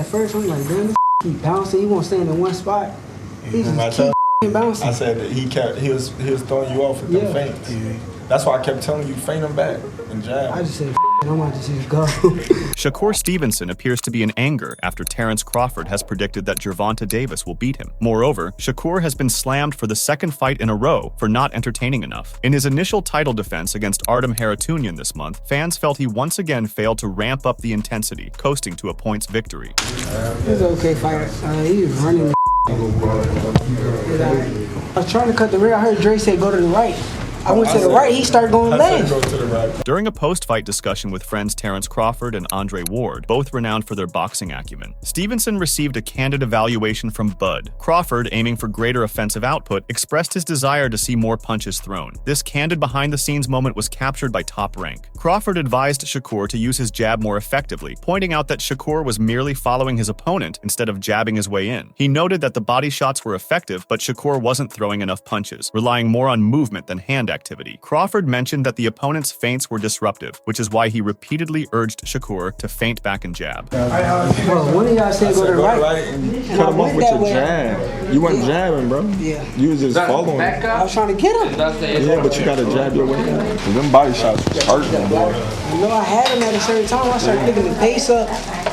first, I'm like, damn, this he bouncing. He won't stand in one spot. He just keep bouncing. I said that he was throwing you off with them feints. Yeah. That's why I kept telling you, feint him back and jab. I just said, I'm about to just go. Shakur Stevenson appears to be in anger after Terrence Crawford has predicted that Gervonta Davis will beat him. Moreover, Shakur has been slammed for the second fight in a row for not entertaining enough. In his initial title defense against Artem Harutyunyan this month, fans felt he once again failed to ramp up the intensity, coasting to a points victory. He's an okay fighter. He was running. I was trying to cut the rear. I heard Dre say go to the right. I went to the right, he started going left. During a post-fight discussion with friends Terrence Crawford and Andre Ward, both renowned for their boxing acumen, Stevenson received a candid evaluation from Bud. Crawford, aiming for greater offensive output, expressed his desire to see more punches thrown. This candid behind-the-scenes moment was captured by Top Rank. Crawford advised Shakur to use his jab more effectively, pointing out that Shakur was merely following his opponent instead of jabbing his way in. He noted that the body shots were effective, but Shakur wasn't throwing enough punches, relying more on movement than hand activity. Crawford mentioned that the opponent's feints were disruptive, which is why he repeatedly urged Shakur to feint back and jab. Well, one of y'all said go to the right, and cut him off with your jab. You weren't jabbing, bro. Yeah. You was just following. I was trying to get him. Yeah, but you gotta jab your way in. Them body shots was hurting, boy. You know, I had him at a certain time. I started picking the pace up,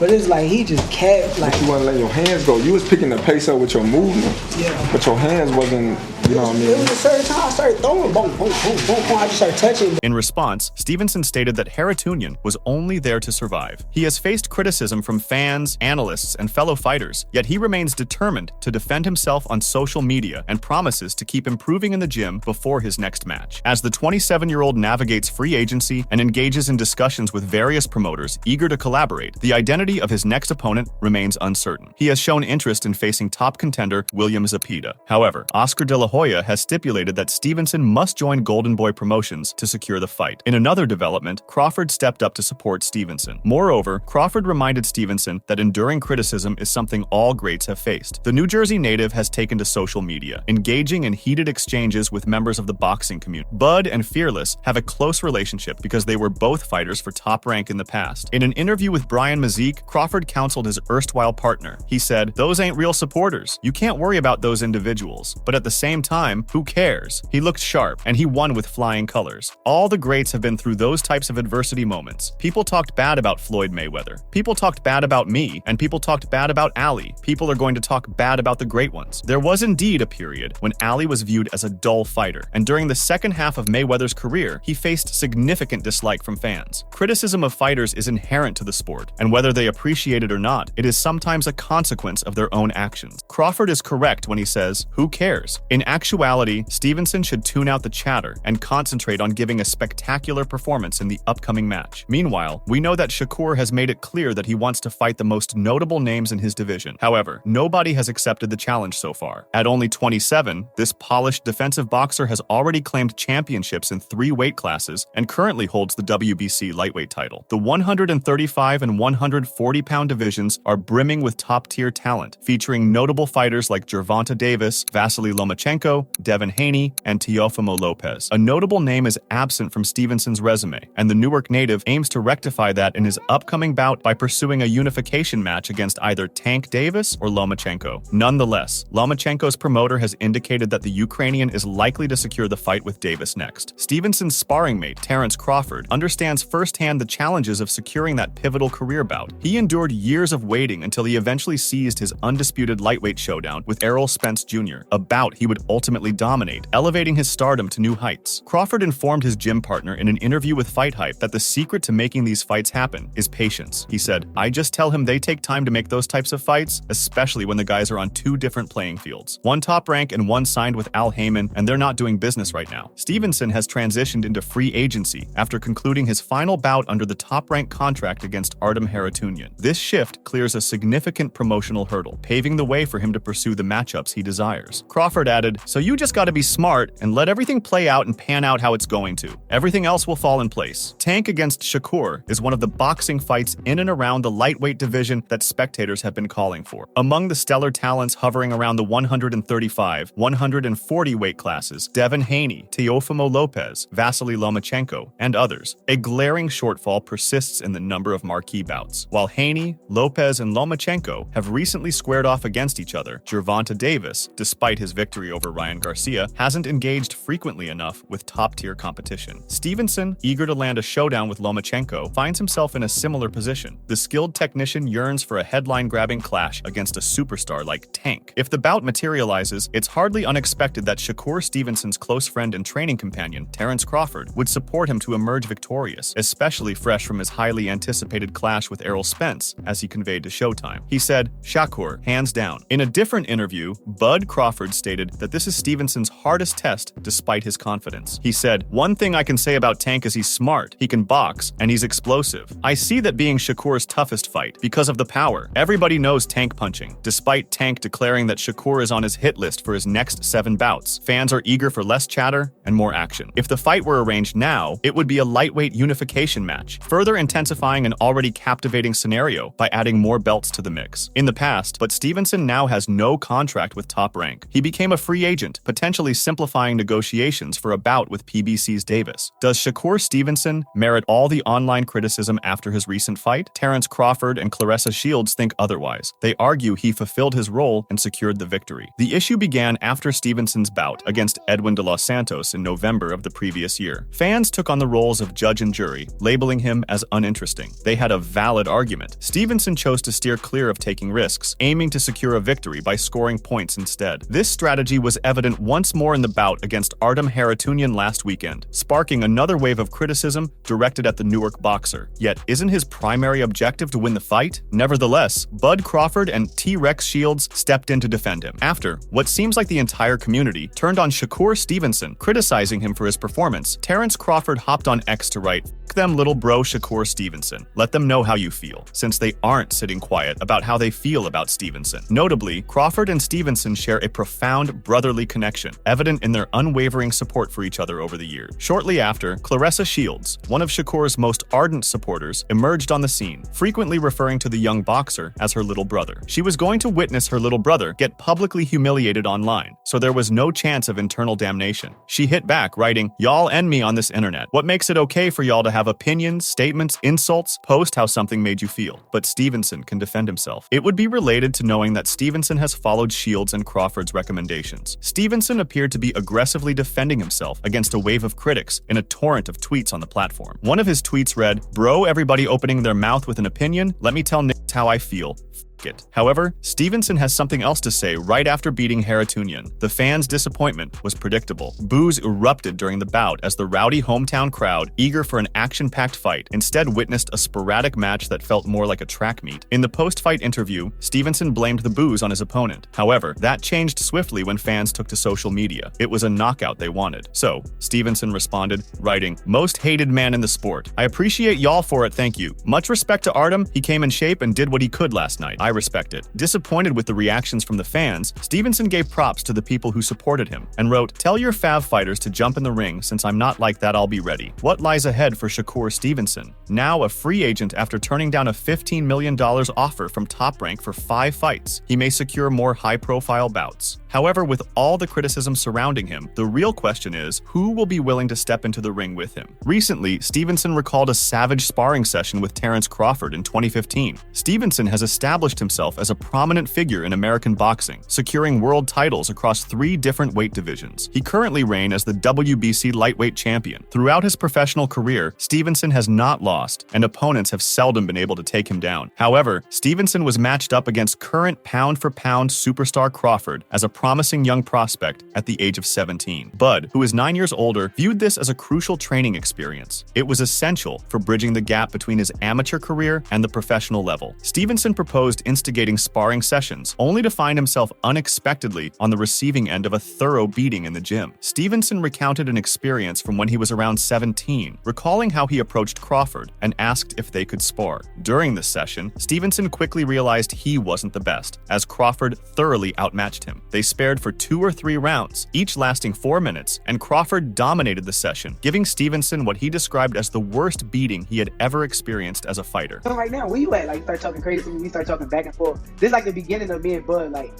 but it's like he just kept like. But you wasn't letting your hands go. You was picking the pace up with your movement. Yeah. But your hands wasn't. You know what I mean? It was a certain time I started throwing, boom, boom, boom, boom, boom. I just started touching. In response, Stevenson stated that Harutyunyan was only there to survive. He has faced criticism from fans, analysts, and fellow fighters, yet he remains determined to defend himself on social media and promises to keep improving in the gym before his next match. As the 27-year-old navigates free agency and engages in discussions with various promoters eager to collaborate, the identity of his next opponent remains uncertain. He has shown interest in facing top contender William Zepeda. However, Oscar De La Hoya has stipulated that Stevenson must join Golden Boy Promotions to secure the fight. In another development, Crawford stepped up to support Stevenson. Moreover, Crawford reminded Stevenson that enduring criticism is something all greats have faced. The New Jersey native has taken to social media, engaging in heated exchanges with members of the boxing community. Bud and Fearless have a close relationship because they were both fighters for Top Rank in the past. In an interview with Brian Mazik, Crawford counseled his erstwhile partner. He said, "Those ain't real supporters. You can't worry about those individuals. But at the same time, who cares?" He looked sharp, and he won with flying colors. All the greats have been through those types of adversity moments. People talked bad about Floyd Mayweather. People talked bad about me, and people talked bad about Ali. People are going to talk bad about the great ones. There was indeed a period when Ali was viewed as a dull fighter, and during the second half of Mayweather's career, he faced significant dislike from fans. Criticism of fighters is inherent to the sport, and whether they appreciate it or not, it is sometimes a consequence of their own actions. Crawford is correct when he says, "Who cares?" In actuality, Stevenson should tune out the chatter and concentrate on giving a spectacular performance in the upcoming match. Meanwhile, we know that Shakur has made it clear that he wants to fight the most notable names in his division. However, nobody has accepted the challenge so far. At only 27, this polished defensive boxer has already claimed championships in 3 weight classes and currently holds the WBC lightweight title. The 135 and 140-pound divisions are brimming with top-tier talent, featuring notable fighters like Gervonta Davis, Vasily Lomachenko, Devin Haney, and Teofimo Lopez. A notable name is absent from Stevenson's resume, and the Newark native aims to rectify that in his upcoming bout by pursuing a unification match against either Tank Davis or Lomachenko. Nonetheless, Lomachenko's promoter has indicated that the Ukrainian is likely to secure the fight with Davis next. Stevenson's sparring mate, Terrence Crawford, understands firsthand the challenges of securing that pivotal career bout. He endured years of waiting until he eventually seized his undisputed lightweight showdown with Errol Spence Jr., a bout he would ultimately dominate, elevating his stardom to new heights. Crawford informed his gym partner in an interview with Fight Hype that the secret to making these fights happen is patience. He said, "I just tell him they take time to make those types of fights, especially when the guys are on 2 different playing fields. One Top Rank and one signed with Al Heyman, and they're not doing business right now." Stevenson has transitioned into free agency after concluding his final bout under the Top Rank contract against Artem Harutyunyan. This shift clears a significant promotional hurdle, paving the way for him to pursue the matchups he desires. Crawford added, said, "So you just gotta be smart and let everything play out and pan out how it's going to. Everything else will fall in place." Tank against Shakur is one of the boxing fights in and around the lightweight division that spectators have been calling for. Among the stellar talents hovering around the 135, 140 weight classes, Devin Haney, Teofimo Lopez, Vasily Lomachenko, and others, a glaring shortfall persists in the number of marquee bouts. While Haney, Lopez, and Lomachenko have recently squared off against each other, Gervonta Davis, despite his victory over Ryan Garcia, hasn't engaged frequently enough with top-tier competition. Stevenson, eager to land a showdown with Lomachenko, finds himself in a similar position. The skilled technician yearns for a headline-grabbing clash against a superstar like Tank. If the bout materializes, it's hardly unexpected that Shakur Stevenson's close friend and training companion, Terence Crawford, would support him to emerge victorious, especially fresh from his highly anticipated clash with Errol Spence, as he conveyed to Showtime. He said, "Shakur, hands down." In a different interview, Bud Crawford stated that this is Stevenson's hardest test despite his confidence. He said, "One thing I can say about Tank is he's smart, he can box, and he's explosive. I see that being Shakur's toughest fight because of the power. Everybody knows Tank punching, despite Tank declaring that Shakur is on his hit list for his next 7 bouts. Fans are eager for less chatter and more action. If the fight were arranged now, it would be a lightweight unification match, further intensifying an already captivating scenario by adding more belts to the mix. In the past, but Stevenson now has no contract with Top Rank. He became a free agent, potentially simplifying negotiations for a bout with PBC's Davis. Does Shakur Stevenson merit all the online criticism after his recent fight? Terence Crawford and Claressa Shields think otherwise. They argue he fulfilled his role and secured the victory. The issue began after Stevenson's bout against Edwin de los Santos in November of the previous year. Fans took on the roles of judge and jury, labeling him as uninteresting. They had a valid argument. Stevenson chose to steer clear of taking risks, aiming to secure a victory by scoring points instead. This strategy was evident once more in the bout against Artem Harutyunyan last weekend, sparking another wave of criticism directed at the Newark boxer. Yet, isn't his primary objective to win the fight? Nevertheless, Bud Crawford and T-Rex Shields stepped in to defend him. After what seems like the entire community turned on Shakur Stevenson, criticizing him for his performance, Terence Crawford hopped on X to write, "F them little bro Shakur Stevenson. Let them know how you feel," since they aren't sitting quiet about how they feel about Stevenson. Notably, Crawford and Stevenson share a profound brotherly connection, evident in their unwavering support for each other over the years. Shortly after, Claressa Shields, one of Shakur's most ardent supporters, emerged on the scene, frequently referring to the young boxer as her little brother. She was going to witness her little brother get publicly humiliated online, so there was no chance of internal damnation. She hit back, writing, "Y'all end me on this internet. What makes it okay for y'all to have opinions, statements, insults, post how something made you feel?" But Stevenson can defend himself. It would be related to knowing that Stevenson has followed Shields and Crawford's recommendations. Stevenson appeared to be aggressively defending himself against a wave of critics in a torrent of tweets on the platform. One of his tweets read, "Bro, everybody opening their mouth with an opinion? Let me tell niggas how I feel. It." However, Stevenson has something else to say right after beating Harutyunyan. The fans' disappointment was predictable. Boos erupted during the bout as the rowdy hometown crowd, eager for an action-packed fight, instead witnessed a sporadic match that felt more like a track meet. In the post-fight interview, Stevenson blamed the boos on his opponent. However, that changed swiftly when fans took to social media. It was a knockout they wanted. So, Stevenson responded, writing, "Most hated man in the sport. I appreciate y'all for it, thank you. Much respect to Artem, he came in shape and did what he could last night. I respect it." Disappointed with the reactions from the fans, Stevenson gave props to the people who supported him and wrote, "Tell your Fav fighters to jump in the ring, since I'm not like that, I'll be ready." What lies ahead for Shakur Stevenson? Now a free agent after turning down a $15 million offer from Top Rank for 5 fights, he may secure more high-profile bouts. However, with all the criticism surrounding him, the real question is, who will be willing to step into the ring with him? Recently, Stevenson recalled a savage sparring session with Terence Crawford in 2015. Stevenson has established himself as a prominent figure in American boxing, securing world titles across 3 different weight divisions. He currently reigns as the WBC lightweight champion. Throughout his professional career, Stevenson has not lost, and opponents have seldom been able to take him down. However, Stevenson was matched up against current pound-for-pound superstar Crawford as a promising young prospect at the age of 17. Bud, who is 9 years older, viewed this as a crucial training experience. It was essential for bridging the gap between his amateur career and the professional level. Stevenson proposed instigating sparring sessions, only to find himself unexpectedly on the receiving end of a thorough beating in the gym. Stevenson recounted an experience from when he was around 17, recalling how he approached Crawford and asked if they could spar. During this session, Stevenson quickly realized he wasn't the best, as Crawford thoroughly outmatched him. They spared for 2 or 3 rounds, each lasting 4 minutes, and Crawford dominated the session, giving Stevenson what he described as the worst beating he had ever experienced as a fighter. So right now, where you at? Like, start talking crazy to me, we start talking back and forth. This is like the beginning of me and Bud, like,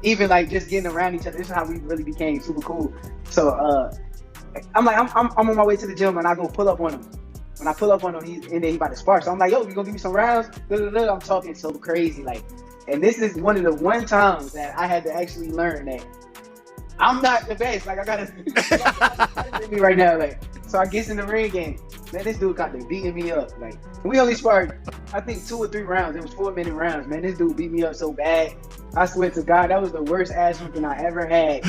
even like just getting around each other. This is how we really became super cool. So I'm on my way to the gym and I go pull up on him. When I pull up on him, he about to spar. So I'm like, yo, you gonna give me some rounds? I'm talking so crazy, like, and this is one of the one times that I had to actually learn that I'm not the best. Like, I gotta me right now. Like, so I get in the ring and man, this dude got to beating me up. Like, we only sparred, I think 2 or 3 rounds. It was 4-minute rounds. Man, this dude beat me up so bad. I swear to God, that was the worst ass whooping I ever had.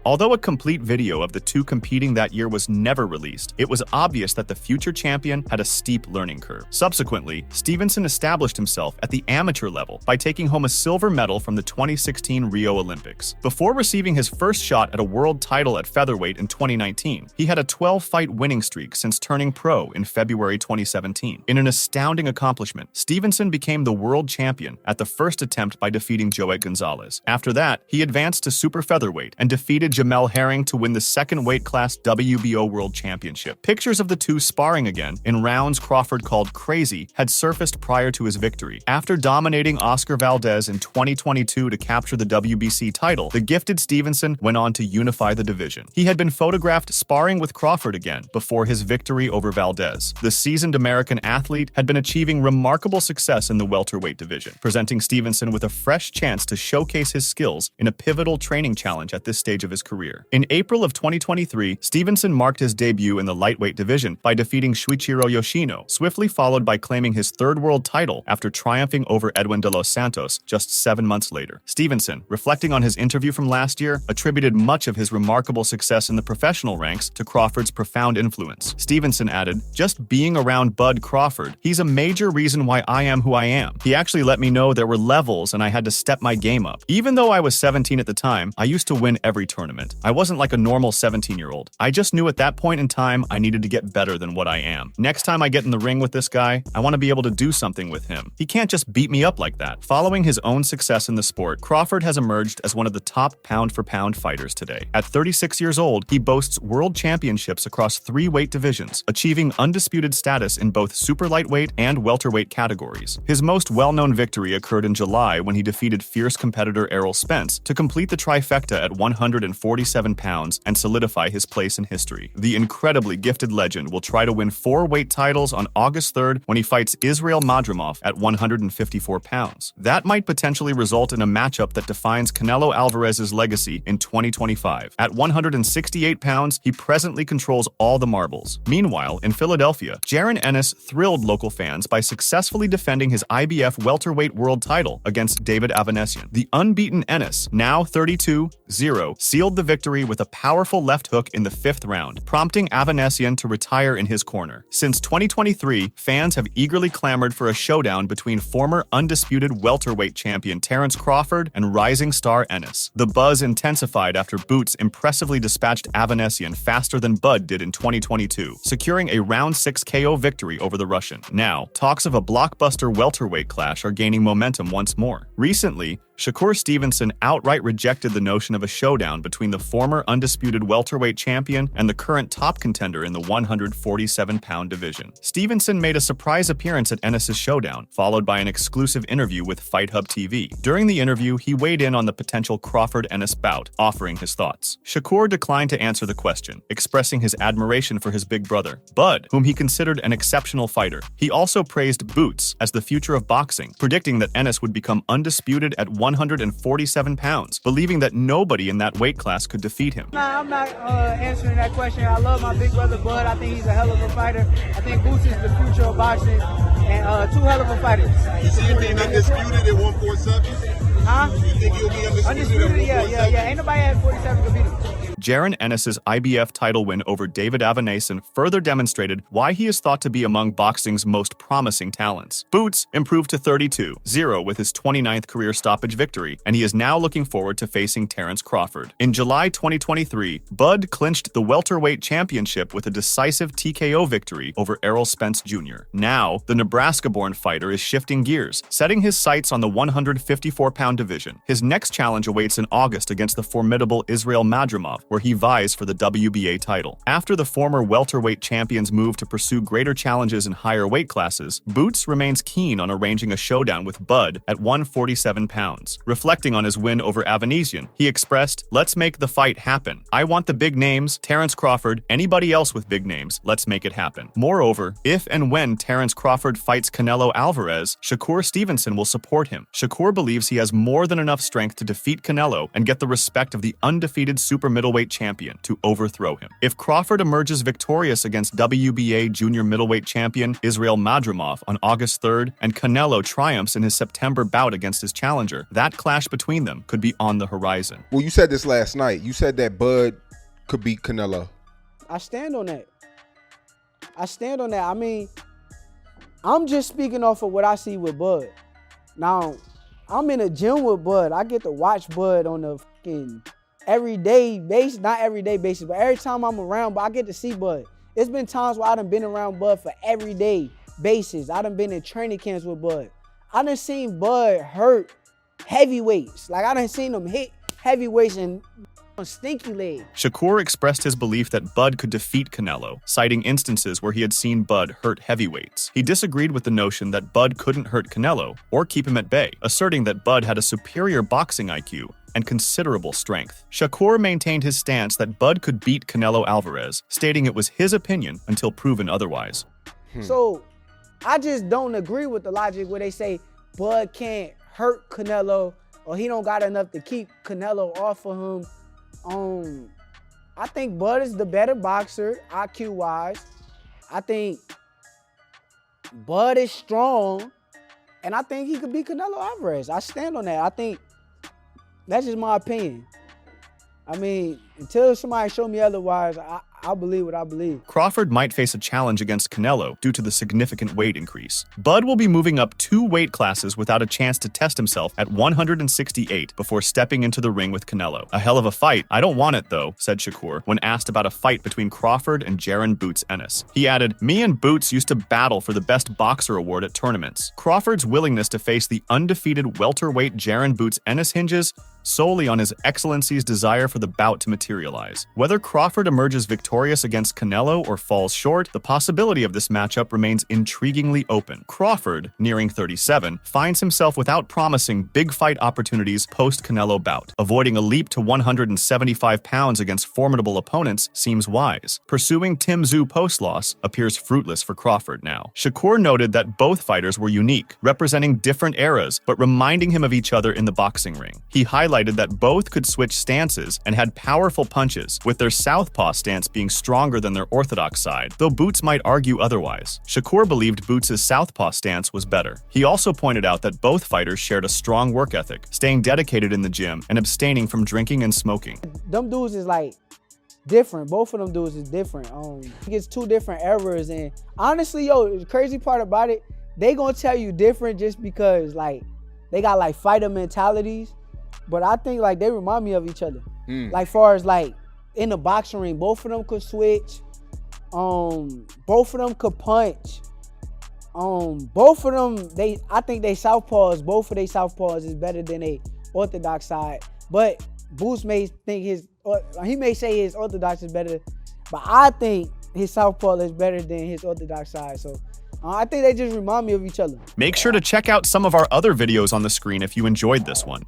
Although a complete video of the two competing that year was never released, it was obvious that the future champion had a steep learning curve. Subsequently, Stevenson established himself at the amateur level by taking home a silver medal from the 2016 Rio Olympics. Before receiving his first shot at a world title at featherweight in 2019, he had a 12-fight winning streak since turning pro in February 2017. In an astounding accomplishment, Stevenson became the world champion at the first attempt by defeating Joet Gonzalez. After that, he advanced to super featherweight and defeated Jamel Herring to win the second weight class WBO World Championship. Pictures of the two sparring again in rounds Crawford called crazy had surfaced prior to his victory. After dominating Oscar Valdez in 2022 to capture the WBC title, the gifted Stevenson went on to unify the division. He had been photographed sparring with Crawford again before his victory over Valdez. The seasoned American athlete had been achieving remarkable success in the welterweight division, presenting Stevenson with a fresh chance to showcase his skills in a pivotal training challenge at this stage of his career. In April of 2023, Stevenson marked his debut in the lightweight division by defeating Shuichiro Yoshino, swiftly followed by claiming his third world title after triumphing over Edwin de los Santos just 7 months later. Stevenson, reflecting on his interview from last year, attributed much of his remarkable success in the professional ranks to Crawford's profound influence. Stevenson added, "Just being around Bud Crawford, he's a major reason why I am who I am. He actually let me know there were levels and I had to step my game up. Even though I was 17 at the time, I used to win every tournament. I wasn't like a normal 17-year-old. I just knew at that point in time I needed to get better than what I am. Next time I get in the ring with this guy, I want to be able to do something with him. He can't just beat me up like that." Following his own success in the sport, Crawford has emerged as one of the top pound-for-pound fighters today. At 36 years old, he boasts world championships across 3 weight divisions, achieving undisputed status in both super lightweight and welterweight categories. His most well-known victory occurred in July when he defeated fierce competitor Errol Spence to complete the trifecta at 147 pounds and solidify his place in history. The incredibly gifted legend will try to win 4 weight titles on August 3rd when he fights Israel Madrimov at 154 pounds. That might potentially result in a matchup that defines Canelo Alvarez's legacy in 2025. At 168 pounds, he presently controls all the marbles. Meanwhile, in Philadelphia, Jaron Ennis thrilled local fans by successfully defending his IBF welterweight world title against David Avanesian. The unbeaten Ennis, now 32-0, sealed the victory with a powerful left hook in the 5th round, prompting Avanesian to retire in his corner. Since 2023, fans have eagerly clamored for a showdown between former undisputed welterweight champion Terence Crawford and rising star Ennis. The buzz intensified after Boots impressively dispatched Avanesian faster than Bud did in 2022, securing a round 6 KO victory over the Russian. Now, talks of a blockbuster welterweight clash are gaining momentum once more. Recently, Shakur Stevenson outright rejected the notion of a showdown between the former undisputed welterweight champion and the current top contender in the 147-pound division. Stevenson made a surprise appearance at Ennis' showdown, followed by an exclusive interview with Fight Hub TV. During the interview, he weighed in on the potential Crawford-Ennis bout, offering his thoughts. Shakur declined to answer the question, expressing his admiration for his big brother, Bud, whom he considered an exceptional fighter. He also praised Boots as the future of boxing, predicting that Ennis would become undisputed at 147 pounds, believing that nobody in that weight class could defeat him. I'm not answering that question. I love my big brother Bud. I think he's a hell of a fighter. I think Boots is the future of boxing, and 2 hell of a fighters. You see him being undisputed at 147? Huh? You think he'll be undisputed? Undisputed, yeah. Ain't nobody at 47 can beat him. Jaron Ennis's IBF title win over David Avanason further demonstrated why he is thought to be among boxing's most promising talents. Boots improved to 32-0 with his 29th career stoppage victory, and he is now looking forward to facing Terence Crawford. In July 2023, Bud clinched the welterweight championship with a decisive TKO victory over Errol Spence Jr. Now, the Nebraska-born fighter is shifting gears, setting his sights on the 154-pound division. His next challenge awaits in August against the formidable Israel Madrimov, where he vies for the WBA title. After the former welterweight champion's move to pursue greater challenges in higher weight classes, Boots remains keen on arranging a showdown with Bud at 147 pounds. Reflecting on his win over Avanason, he expressed, "Let's make the fight happen. I want the big names, Terence Crawford, anybody else with big names, let's make it happen." Moreover, if and when Terence Crawford fights Canelo Alvarez, Shakur Stevenson will support him. Shakur believes he has more than enough strength to defeat Canelo and get the respect of the undefeated super middleweight champion to overthrow him. If Crawford emerges victorious against WBA junior middleweight champion Israel Madrimov on August 3rd and Canelo triumphs in his September bout against his challenger, that clash between them could be on the horizon. Well, you said this last night. You said that Bud could beat Canelo. I stand on that. I mean, I'm just speaking off of what I see with Bud. Now, I'm in a gym with Bud. I get to watch Bud on a fucking everyday basis, not everyday basis, but every time I'm around, but I get to see Bud. It's been times where I done been around Bud for everyday basis. I done been in training camps with Bud. I done seen Bud hurt heavyweights. Like, I done seen him hit heavyweights and on stinky leg. Shakur expressed his belief that Bud could defeat Canelo, citing instances where he had seen Bud hurt heavyweights. He disagreed with the notion that Bud couldn't hurt Canelo or keep him at bay, asserting that Bud had a superior boxing IQ and considerable strength. Shakur maintained his stance that Bud could beat Canelo Alvarez, stating it was his opinion until proven otherwise. So, I just don't agree with the logic where they say Bud can't hurt Canelo or he don't got enough to keep Canelo off of him. I think Bud is the better boxer, IQ-wise. I think Bud is strong, and I think he could beat Canelo Alvarez. I stand on that. I think that's just my opinion. I mean, until somebody show me otherwise, I'll believe what I believe. Crawford might face a challenge against Canelo due to the significant weight increase. Bud will be moving up 2 weight classes without a chance to test himself at 168 before stepping into the ring with Canelo. A hell of a fight. I don't want it though, said Shakur when asked about a fight between Crawford and Jaron Boots Ennis. He added, "Me and Boots used to battle for the best boxer award at tournaments. Crawford's willingness to face the undefeated welterweight Jaron Boots Ennis hinges solely on His Excellency's desire for the bout to materialize. Whether Crawford emerges victorious against Canelo or falls short, the possibility of this matchup remains intriguingly open. Crawford, nearing 37, finds himself without promising big fight opportunities post-Canelo bout. Avoiding a leap to 175 pounds against formidable opponents seems wise. Pursuing Tim Tszyu post-loss appears fruitless for Crawford now. Shakur noted that both fighters were unique, representing different eras, but reminding him of each other in the boxing ring. He highlighted that both could switch stances and had powerful punches, with their southpaw stance being stronger than their orthodox side, though Boots might argue otherwise. Shakur believed Boots' southpaw stance was better. He also pointed out that both fighters shared a strong work ethic, staying dedicated in the gym and abstaining from drinking and smoking. Them dudes is like different. Both of them dudes is different. It's 2 different eras, and honestly, the crazy part about it, they gonna tell you different just because like they got like fighter mentalities. But I think like they remind me of each other. Like far as like in the boxing ring, both of them could switch. Both of them could punch. Both of them, I think both of they southpaws is better than a orthodox side. But Boots may think he may say his orthodox is better, but I think his southpaw is better than his orthodox side. So I think they just remind me of each other. Make sure to check out some of our other videos on the screen if you enjoyed this one.